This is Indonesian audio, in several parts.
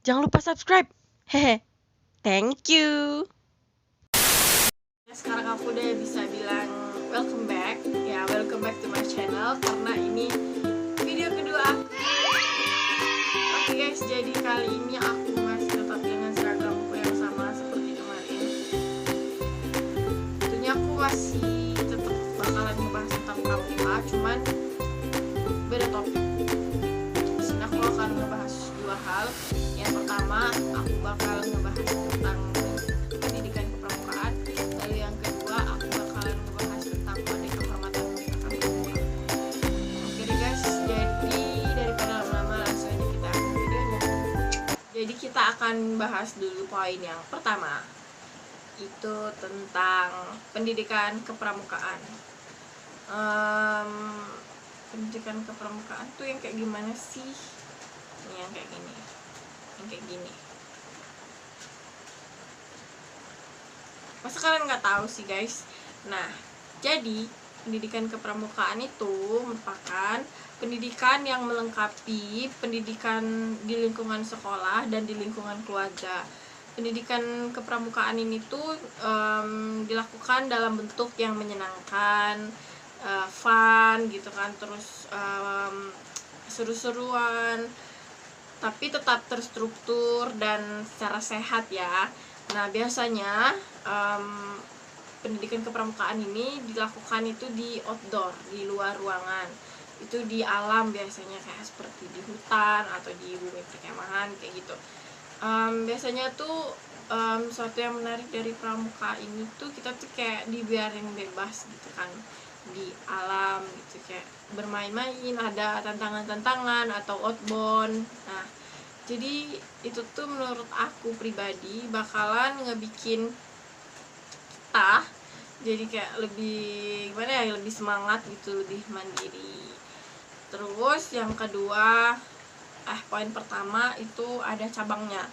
Jangan lupa subscribe. Hehe. Thank you. Sekarang aku udah bisa bilang welcome back. Ya, welcome back to my channel karena ini video kedua aku. Oke guys, jadi kali ini aku masih tetap dengan seragamku yang sama seperti kemarin. Tentunya aku masih tetap bakalan ngebahas tentang pramuka, cuman beda topik. Di sini aku akan ngebahas dua hal. Yang pertama, aku bakal ngebahas tentang pendidikan kepramukaan. Lalu yang kedua, aku bakalan ngebahas tentang kode kehormatan pendidikan pramuka. Oke deh guys, jadi daripada lama-lama langsung aja kita akan videonya. Jadi kita akan bahas dulu poin yang pertama, itu tentang pendidikan kepramukaan. Pendidikan kepramukaan tuh yang kayak gimana sih? Ini yang kayak gini, yang kayak gini. Masa kalian nggak tahu sih guys? Nah, jadi pendidikan kepramukaan itu merupakan pendidikan yang melengkapi pendidikan di lingkungan sekolah dan di lingkungan keluarga. Pendidikan kepramukaan ini tuh dilakukan dalam bentuk yang menyenangkan, fun gitu kan, terus seru-seruan, tapi tetap terstruktur dan secara sehat ya. Nah, biasanya pendidikan kepramukaan ini dilakukan itu di outdoor, di luar ruangan. Itu di alam biasanya, kayak seperti di hutan atau di bumi perkemahan kayak gitu. Biasanya tuh sesuatu yang menarik dari pramuka ini tuh kita tuh kayak dibiarin bebas gitu kan di alam gitu, kayak bermain-main, ada tantangan-tantangan atau outbound. Nah, jadi itu tuh menurut aku pribadi bakalan ngebikin kita jadi kayak lebih gimana ya, lebih semangat gitu, lebih mandiri. Terus yang kedua, poin pertama itu ada cabangnya.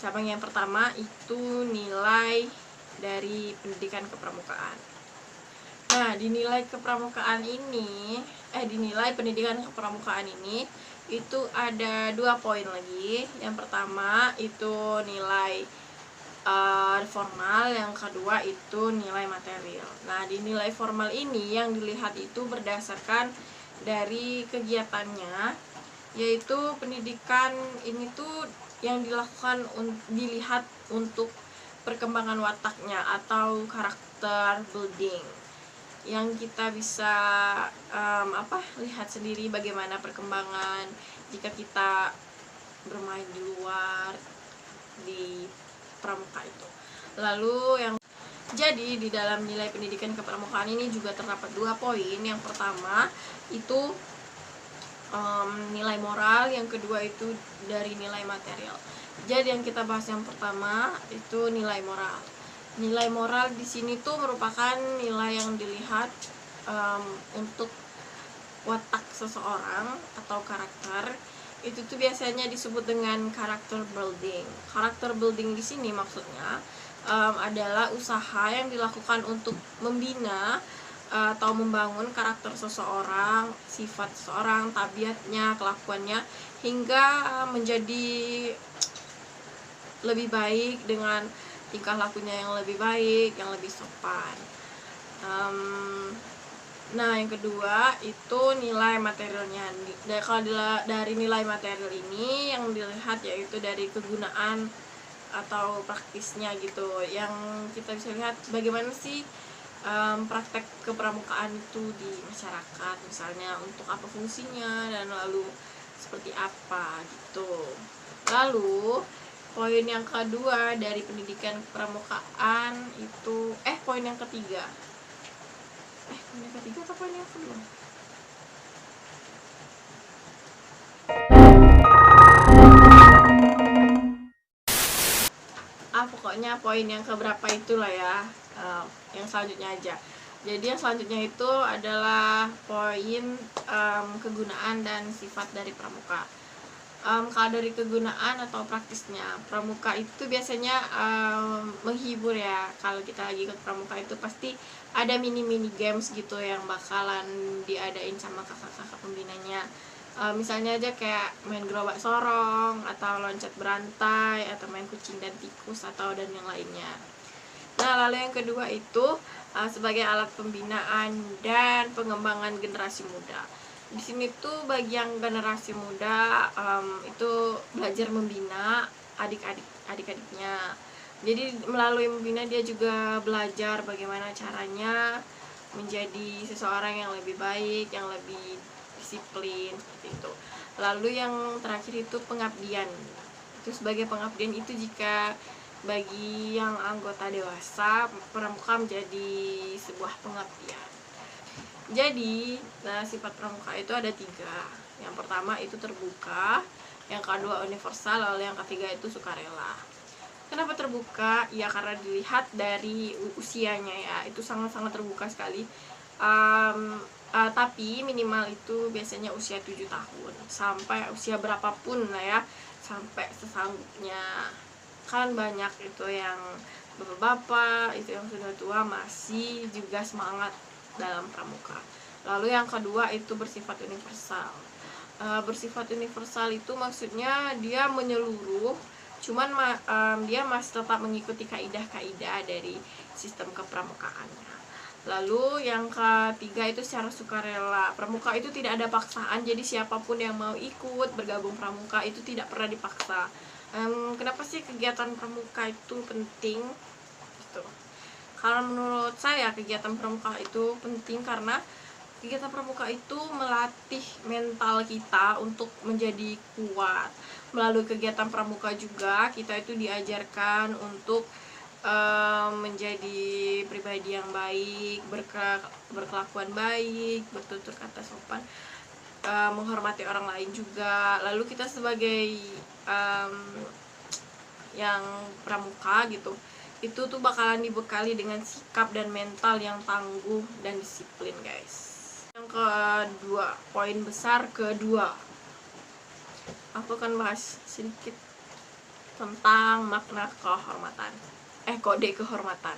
Cabang yang pertama itu nilai dari pendidikan kepramukaan. Nah, dinilai pendidikan kepramukaan ini itu ada 2 poin lagi. Yang pertama itu nilai formal, yang kedua itu nilai material. Nah, di nilai formal ini yang dilihat itu berdasarkan dari kegiatannya, yaitu pendidikan ini tuh yang dilihat untuk perkembangan wataknya atau karakter building, yang kita bisa lihat sendiri bagaimana perkembangan jika kita bermain di luar di pramuka itu. Lalu jadi di dalam nilai pendidikan kepramukaan ini juga terdapat 2 poin. Yang pertama itu nilai moral, yang kedua itu dari nilai material. Jadi yang kita bahas yang pertama itu nilai moral. Nilai moral di sini tuh merupakan nilai yang dilihat untuk watak seseorang atau karakter. Itu tuh biasanya disebut dengan karakter building. Karakter building di sini maksudnya adalah usaha yang dilakukan untuk membina atau membangun karakter seseorang, sifat seseorang, tabiatnya, kelakuannya, hingga menjadi lebih baik dengan tingkah lakunya yang lebih baik, yang lebih sopan. Nah, yang kedua itu nilai materialnya. Kalau dari nilai material ini yang dilihat yaitu dari kegunaan atau praktisnya gitu, yang kita bisa lihat bagaimana sih praktek kepramukaan itu di masyarakat, misalnya untuk apa fungsinya dan lalu seperti apa gitu. Lalu poin yang kedua dari pendidikan kepramukaan itu poin yang ketiga atau poin yang kedua? Pokoknya poin yang keberapa itulah ya, yang selanjutnya aja. Jadi yang selanjutnya itu adalah poin kegunaan dan sifat dari pramuka. Kalau dari kegunaan atau praktisnya, pramuka itu biasanya menghibur ya. Kalau kita lagi ikut pramuka itu pasti ada mini games gitu yang bakalan diadain sama kakak-kakak pembinanya. Misalnya aja kayak main gerobak sorong, atau loncat berantai, atau main kucing dan tikus, atau dan yang lainnya. Nah, lalu yang kedua itu sebagai alat pembinaan dan pengembangan generasi muda. Di sini tuh bagi yang generasi muda itu belajar membina adik-adiknya. Jadi melalui membina dia juga belajar bagaimana caranya menjadi seseorang yang lebih baik, yang lebih disiplin seperti itu. Lalu yang terakhir itu pengabdian. Itu sebagai pengabdian itu jika bagi yang anggota dewasa, pramuka menjadi sebuah pengabdian. Jadi, sifat pramuka itu ada 3. Yang pertama itu terbuka, yang kedua universal, lalu yang ketiga itu sukarela. Kenapa terbuka? Ya karena dilihat dari usianya ya, itu sangat-sangat terbuka sekali. Tapi minimal itu biasanya usia 7 tahun sampai usia berapapun lah ya, sampai sesanggupnya. Kan banyak itu yang bapak-bapak itu yang sudah tua masih juga semangat dalam pramuka. Lalu yang kedua itu bersifat universal. Bersifat universal itu maksudnya dia menyeluruh, cuman dia masih tetap mengikuti kaidah-kaidah dari sistem kepramukaannya. Lalu yang ketiga itu secara sukarela. Pramuka itu tidak ada paksaan, jadi siapapun yang mau ikut bergabung pramuka itu tidak pernah dipaksa. Kenapa sih kegiatan pramuka itu penting? Gitu. Kalau menurut saya kegiatan pramuka itu penting karena kegiatan pramuka itu melatih mental kita untuk menjadi kuat. Melalui kegiatan pramuka juga kita itu diajarkan untuk menjadi pribadi yang baik, berkelakuan baik, bertutur kata sopan, menghormati orang lain juga. Lalu kita sebagai yang pramuka gitu, itu tuh bakalan dibekali dengan sikap dan mental yang tangguh dan disiplin, guys. Yang kedua, poin besar kedua, aku akan bahas sedikit tentang makna kehormatan. Kode kehormatan.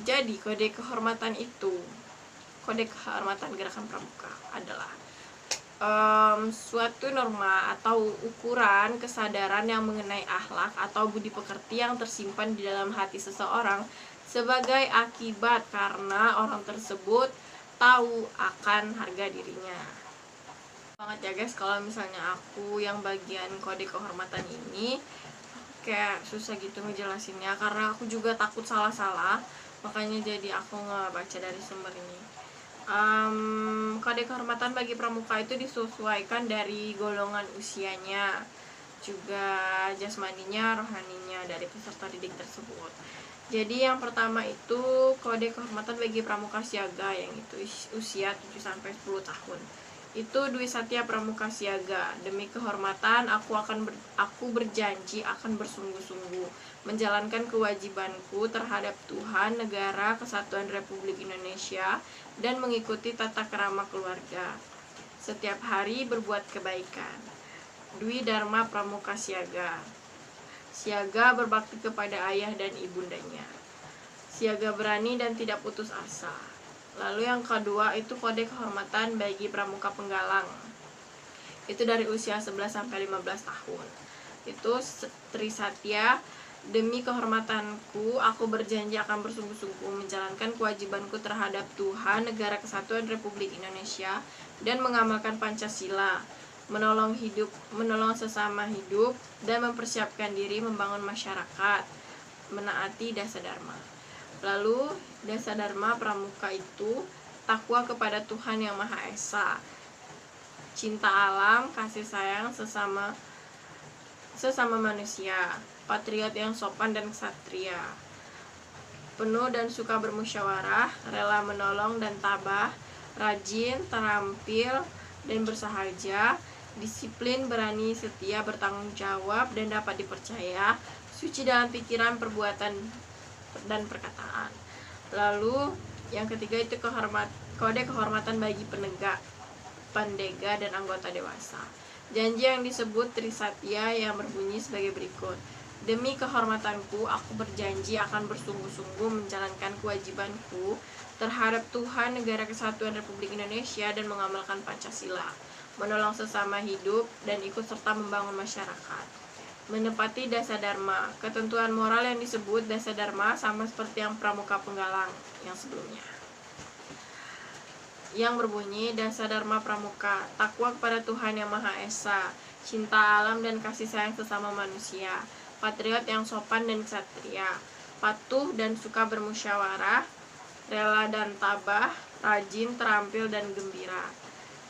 Jadi kode kehormatan gerakan pramuka adalah suatu norma atau ukuran kesadaran yang mengenai akhlak atau budi pekerti yang tersimpan di dalam hati seseorang sebagai akibat karena orang tersebut tahu akan harga dirinya. Banget ya guys, kalau misalnya aku yang bagian kode kehormatan ini kayak susah gitu ngejelasinnya karena aku juga takut salah-salah, makanya jadi aku ngebaca dari sumber ini. Kode kehormatan bagi pramuka itu disesuaikan dari golongan usianya, juga jasmaninya, rohaninya dari peserta didik tersebut. Jadi yang pertama itu kode kehormatan bagi pramuka siaga, yang itu usia 7-10 tahun. Itu Dwi Satya Pramuka Siaga. Demi kehormatan aku berjanji akan bersungguh-sungguh menjalankan kewajibanku terhadap Tuhan, negara, kesatuan Republik Indonesia, dan mengikuti tata krama keluarga. Setiap hari berbuat kebaikan. Dwi Dharma Pramuka Siaga. Siaga berbakti kepada ayah dan ibundanya. Siaga berani dan tidak putus asa. Lalu yang kedua itu kode kehormatan bagi pramuka penggalang. Itu dari usia 11-15 tahun. Itu Trisatya. Demi kehormatanku, aku berjanji akan bersungguh-sungguh menjalankan kewajibanku terhadap Tuhan, negara kesatuan Republik Indonesia, dan mengamalkan Pancasila, menolong sesama hidup, dan mempersiapkan diri membangun masyarakat, menaati dasa dharma. Lalu dasa dharma pramuka itu takwa kepada Tuhan Yang Maha Esa, cinta alam, kasih sayang sesama manusia, patriot yang sopan dan ksatria, penuh dan suka bermusyawarah, rela menolong dan tabah, rajin, terampil dan bersahaja, disiplin, berani, setia, bertanggung jawab dan dapat dipercaya, suci dalam pikiran, perbuatan dan perkataan. Lalu yang ketiga itu kode kehormatan bagi pendega dan anggota dewasa. Janji yang disebut Trisatya yang berbunyi sebagai berikut. Demi kehormatanku, aku berjanji akan bersungguh-sungguh menjalankan kewajibanku terhadap Tuhan, negara kesatuan Republik Indonesia, dan mengamalkan Pancasila, menolong sesama hidup, dan ikut serta membangun masyarakat. Menepati dasa dharma. Ketentuan moral yang disebut dasa dharma sama seperti yang Pramuka Penggalang yang sebelumnya, yang berbunyi dasa dharma pramuka, takwa kepada Tuhan Yang Maha Esa, cinta alam dan kasih sayang sesama manusia, patriot yang sopan dan ksatria, patuh dan suka bermusyawarah, rela dan tabah, rajin, terampil dan gembira,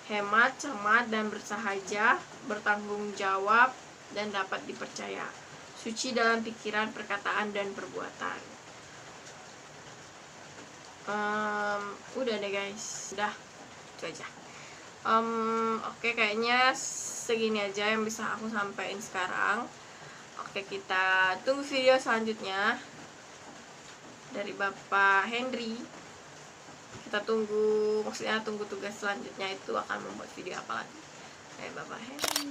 hemat, cermat dan bersahaja, bertanggung jawab dan dapat dipercaya, suci dalam pikiran, perkataan dan perbuatan. Udah deh guys, udah itu aja. Oke, kayaknya segini aja yang bisa aku sampaikan sekarang. Oke, kita tunggu video selanjutnya dari Bapak Henry. Kita tunggu, maksudnya tunggu tugas selanjutnya itu akan membuat video apa lagi dari Bapak Henry.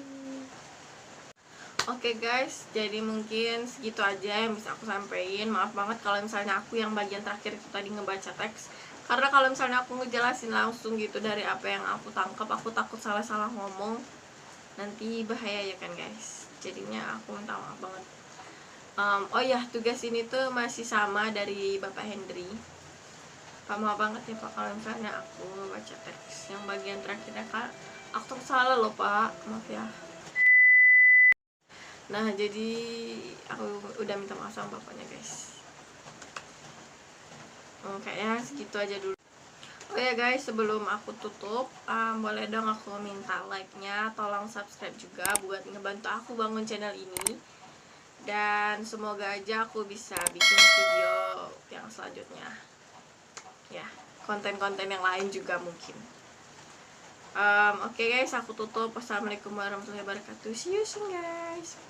Oke guys, jadi mungkin segitu aja yang bisa aku sampaikan. Maaf banget kalau misalnya aku yang bagian terakhir itu tadi ngebaca teks, karena kalau misalnya aku ngejelasin langsung gitu dari apa yang aku tangkap, aku takut salah-salah ngomong, nanti bahaya ya kan guys. Jadinya aku minta maaf banget. Oh ya, tugas ini tuh masih sama dari Bapak Henry. Pak, maaf banget ya Pak kalau misalnya aku ngebaca teks yang bagian terakhirnya, Kak, aku salah loh Pak, maaf ya. Nah, jadi aku udah minta maaf sama bapaknya guys. Kayaknya segitu aja dulu. Oh ya guys, sebelum aku tutup, boleh dong aku minta like-nya, tolong subscribe juga buat ngebantu aku bangun channel ini. Dan semoga aja aku bisa bikin video yang selanjutnya. Ya, konten-konten yang lain juga mungkin. Oke guys, aku tutup. Wassalamualaikum warahmatullahi wabarakatuh. See you soon guys.